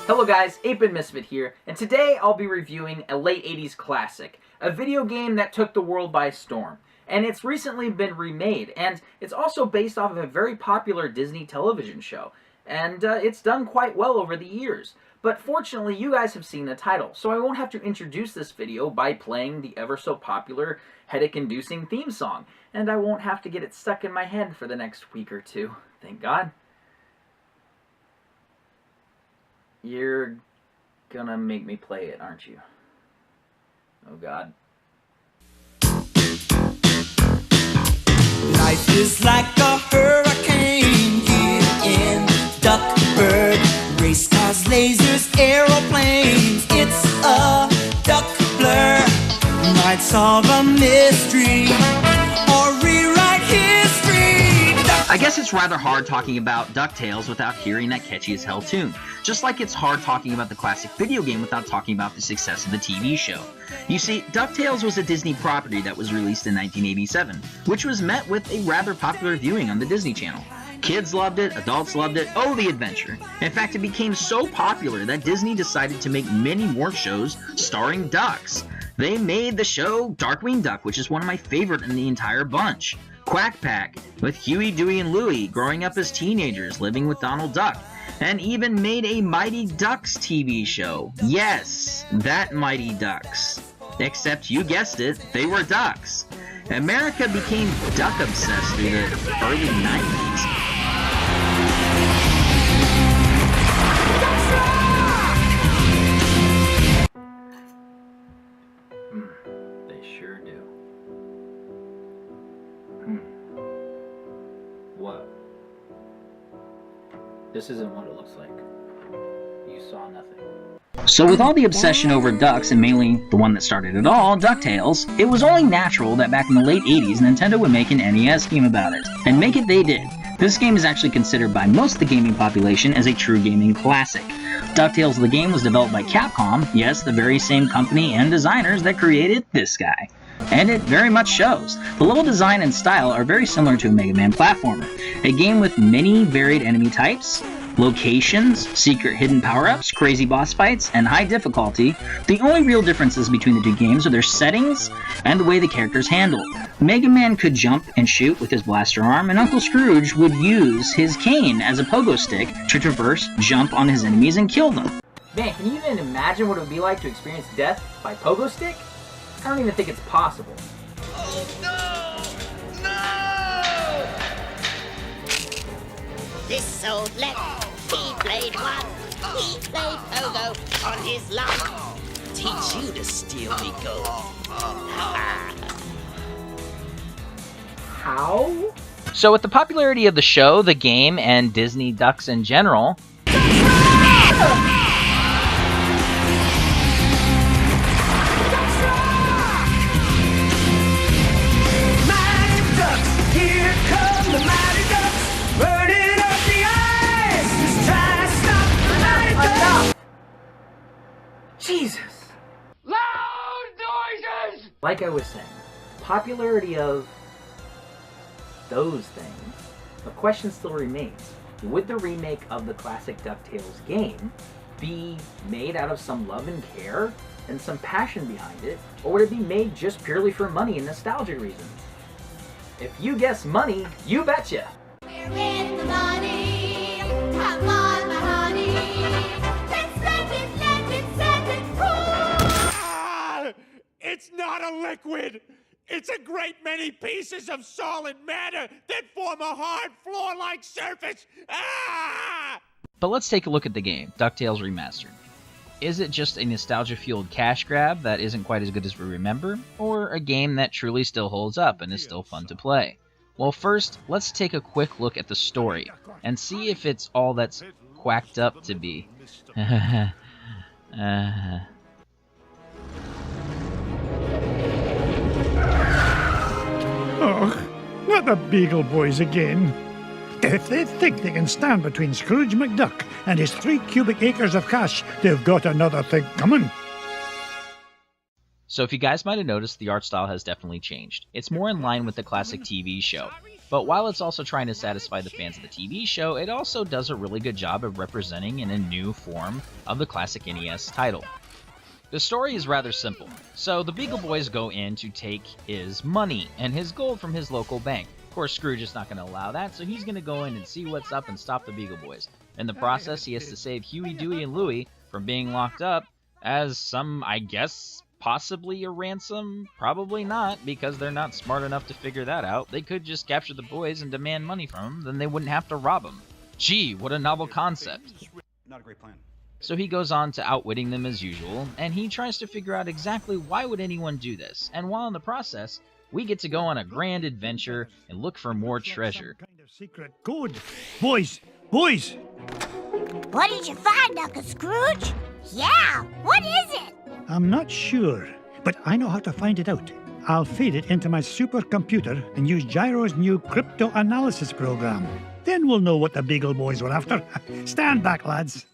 Hello guys, 8-Bit Misfit here, and today I'll be reviewing a late 80s classic, a video game that took the world by storm. And it's recently been remade, and it's also based off of a very popular Disney television show. And it's done quite well over the years. But fortunately, you guys have seen the title, so I won't have to introduce this video by playing the ever-so-popular headache-inducing theme song. And I won't have to get it stuck in my head for the next week or two, thank God. You're gonna make me play it, aren't you? Oh God. Life is like a hurricane here in Duckburg. Race cars, lasers, aeroplanes. It's a duck blur. Might solve a mystery or rewrite history. I guess it's rather hard talking about DuckTales without hearing that catchy as hell tune. Just like it's hard talking about the classic video game without talking about the success of the TV show. You see, DuckTales was a Disney property that was released in 1987, which was met with a rather popular viewing on the Disney Channel. Kids loved it, adults loved it, oh the adventure. In fact, it became so popular that Disney decided to make many more shows starring ducks. They made the show Darkwing Duck, which is one of my favorite in the entire bunch. Quack Pack, with Huey, Dewey, and Louie growing up as teenagers living with Donald Duck, and even made a Mighty Ducks TV show. Yes, that Mighty Ducks. Except you guessed it, they were ducks. America became duck obsessed through the early 90s. They sure do. What? This isn't what it looks like. You saw nothing. So with all the obsession over ducks, and mainly the one that started it all, DuckTales, it was only natural that back in the late 80s Nintendo would make an NES game about it. And make it they did. This game is actually considered by most of the gaming population as a true gaming classic. DuckTales the game was developed by Capcom, yes, the very same company and designers that created this guy. And it very much shows. The level design and style are very similar to a Mega Man platformer. A game with many varied enemy types, locations, secret hidden power-ups, crazy boss fights, and high difficulty. The only real differences between the two games are their settings and the way the characters handle. Mega Man could jump and shoot with his blaster arm, and Uncle Scrooge would use his cane as a pogo stick to traverse, jump on his enemies, and kill them. Man, can you even imagine what it would be like to experience death by pogo stick? I don't even think it's possible. Oh no! No! This old left, he played one. He played pogo on his lawn. Teach you to steal me gold. How? So with the popularity of the show, the game, and Disney ducks in general, Jesus! Loud noises! Like I was saying, popularity of those things, the question still remains. Would the remake of the classic DuckTales game be made out of some love and care and some passion behind it, or would it be made just purely for money and nostalgia reasons? If you guess money, you betcha! We're in the money, come on my honey, let's let it roll! It's not a liquid! It's a great many pieces of solid matter that form a hard floor-like surface! Ah! but let's take a look at the game, DuckTales Remastered. Is it just a nostalgia-fueled cash grab that isn't quite as good as we remember, or a game that truly still holds up and is still fun to play? Well, first, let's take a quick look at the story, and see if it's all that's quacked up to be. Oh, not the Beagle Boys again. If they think they can stand between Scrooge McDuck and his 3 cubic acres of cash, they've got another thing coming. So if you guys might have noticed, the art style has definitely changed. It's more in line with the classic TV show. but while it's also trying to satisfy the fans of the TV show, it also does a really good job of representing in a new form of the classic NES title. The story is rather simple. So the Beagle Boys go in to take his money and his gold from his local bank. Of course, Scrooge is not going to allow that, so he's going to go in and see what's up and stop the Beagle Boys. In the process, he has to save Huey, Dewey, and Louie from being locked up as some, I guess, possibly a ransom? Probably not, because they're not smart enough to figure that out. They could just capture the boys and demand money from them, then they wouldn't have to rob them. Gee, what a novel concept. Not a great plan. So he goes on to outwitting them as usual, and he tries to figure out exactly why would anyone do this, and while in the process, we get to go on a grand adventure and look for more treasure. Some kind of secret code. Boys! Boys! What did you find, Uncle Scrooge? Yeah, what is it? I'm not sure, but I know how to find it out. I'll feed it into my supercomputer and use Gyro's new crypto analysis program. Then we'll know what the Beagle Boys were after. Stand back, lads.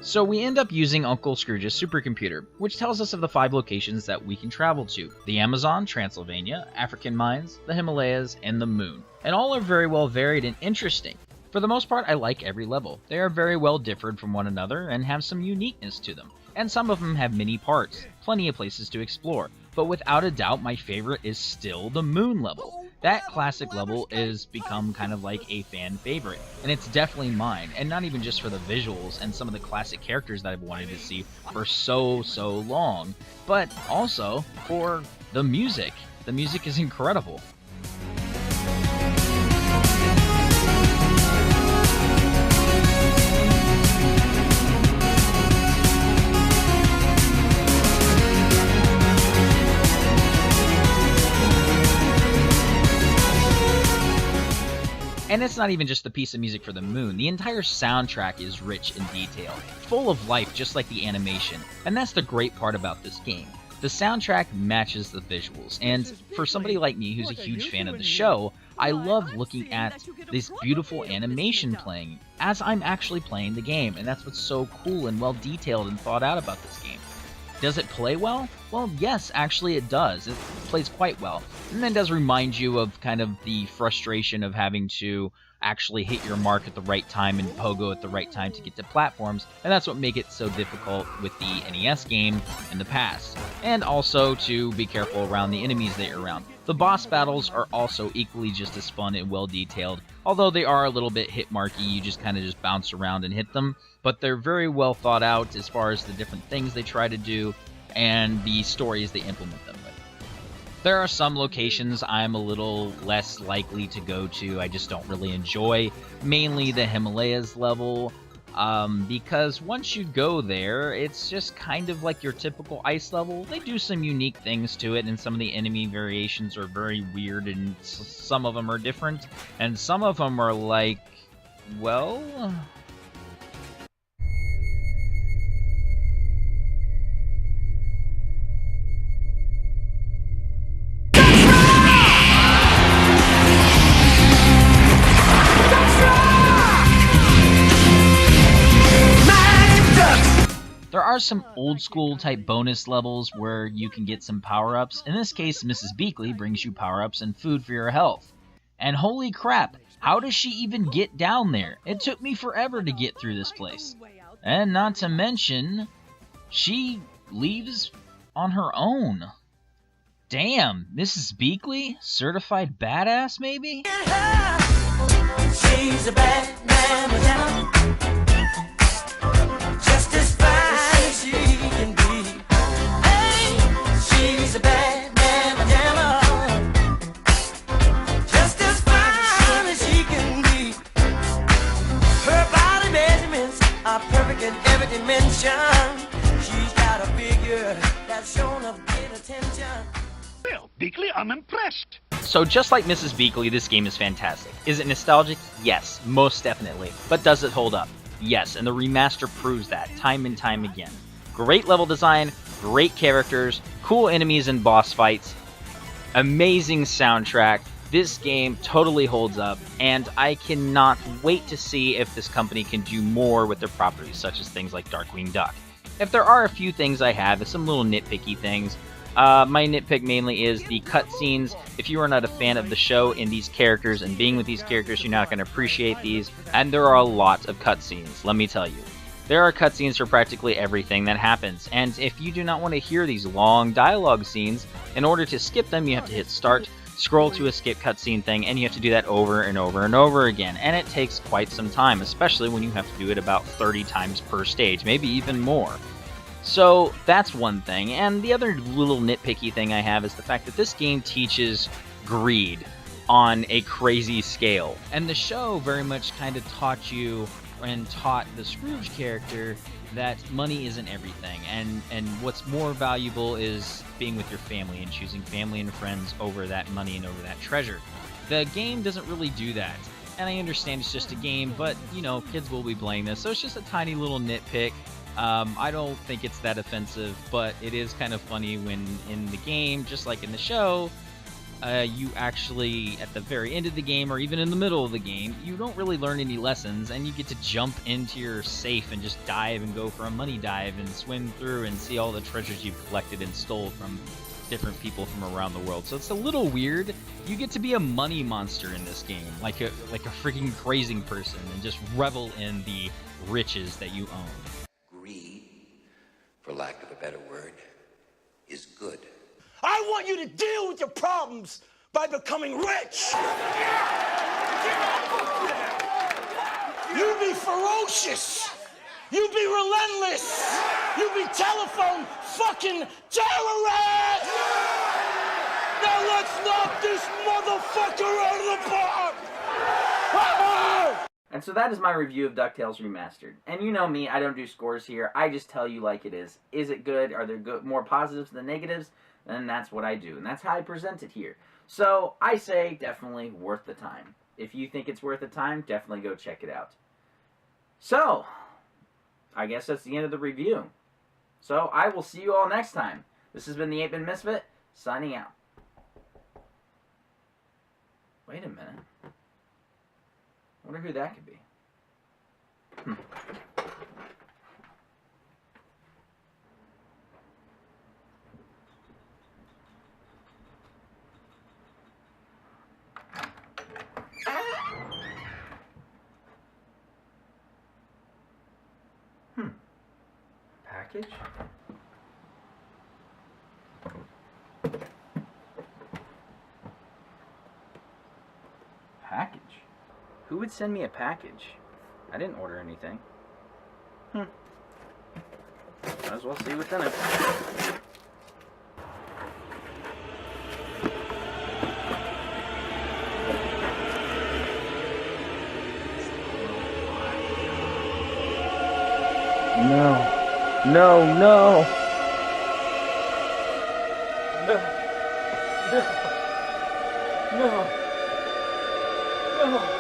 So we end up using Uncle Scrooge's supercomputer, which tells us of the 5 locations that we can travel to: the Amazon, Transylvania, African mines, the Himalayas, and the moon. And all are very well varied and interesting. For the most part, I like every level. They are very well differed from one another and have some uniqueness to them. And some of them have many parts, plenty of places to explore. But without a doubt, my favorite is still the moon level. That classic level is become kind of like a fan favorite, and it's definitely mine, and not even just for the visuals and some of the classic characters that I've wanted to see for so long, but also for the music. The music is incredible. And it's not even just the piece of music for the moon. The entire soundtrack is rich in detail, full of life just like the animation, and that's the great part about this game. The soundtrack matches the visuals, and for somebody like me who's a huge fan of the show, I love looking at this beautiful animation playing as I'm actually playing the game, and that's what's so cool and well detailed and thought out about this game. Does it play well? Well, yes, actually it does. It plays quite well. And then does remind you of kind of the frustration of having to actually hit your mark at the right time and pogo at the right time to get to platforms, and that's what makes it so difficult with the NES game in the past. And also to be careful around the enemies that you're around. The boss battles are also equally just as fun and well detailed, although they are a little bit hit marky, you just kind of just bounce around and hit them, but they're very well thought out as far as the different things they try to do and the stories they implement them with. There are some locations I'm a little less likely to go to, I just don't really enjoy, mainly the Himalayas level, because once you go there, it's just kind of like your typical ice level. They do some unique things to it, and some of the enemy variations are very weird, and some of them are different, and some of them are like, well... There are some old school type bonus levels where you can get some power-ups. In this case, Mrs. Beakley brings you power-ups and food for your health. And holy crap, how does she even get down there? It took me forever to get through this place. And not to mention, she leaves on her own. Damn, Mrs. Beakley? Certified badass, maybe? She's a bad man, just as fine as she can be. Hey, she's a bad man, just as fine as she can be. Her body measurements are perfect in every dimension. She's got a figure that's shown of great attention. Well, Beakley, I'm impressed. So just like Mrs. Beakley, this game is fantastic. Is it nostalgic? Yes, most definitely. But does it hold up? Yes, and the remaster proves that time and time again. Great level design, great characters, cool enemies and boss fights, amazing soundtrack. This game totally holds up, and I cannot wait to see if this company can do more with their properties, such as things like Darkwing Duck. If there are a few things I have, some little nitpicky things, My nitpick mainly is the cutscenes. If you are not a fan of the show and these characters and being with these characters, you're not going to appreciate these. And there are a lot of cutscenes, let me tell you. There are cutscenes for practically everything that happens, and if you do not want to hear these long dialogue scenes, in order to skip them, you have to hit start, scroll to a skip cutscene thing, and you have to do that over and over and over again, and it takes quite some time, especially when you have to do it about 30 times per stage, maybe even more. So that's one thing, and the other little nitpicky thing I have is the fact that this game teaches greed on a crazy scale, and the show very much kind of taught you and taught the Scrooge character that money isn't everything, and what's more valuable is being with your family and choosing family and friends over that money and over that treasure. The game doesn't really do that, and I understand it's just a game, but, you know, kids will be playing this, so it's just a tiny little nitpick. I don't think it's that offensive, but it is kind of funny when in the game, just like in the show, you actually, at the very end of the game, or even in the middle of the game, you don't really learn any lessons, and you get to jump into your safe and just dive and go for a money dive and swim through and see all the treasures you've collected and stole from different people from around the world. So it's a little weird. You get to be a money monster in this game, like a freaking crazy person, and just revel in the riches that you own. Greed, for lack of a better word, is good. I want you to deal with your problems by becoming rich. You be ferocious. You be relentless. You be telephone fucking terrorist. Now let's knock this motherfucker out of the park. And so that is my review of DuckTales Remastered. And you know me, I don't do scores here. I just tell you like it is. Is it good? Are there more positives than negatives? Then that's what I do. And that's how I present it here. So I say definitely worth the time. If you think it's worth the time, definitely go check it out. So, I guess that's the end of the review. So I will see you all next time. This has been the 8-Bit Misfit, signing out. Wait a minute. I wonder who that could be. Package? Package? Who would send me a package? I didn't order anything. Might as well see what's in it. No. No, no! No. No. No. No.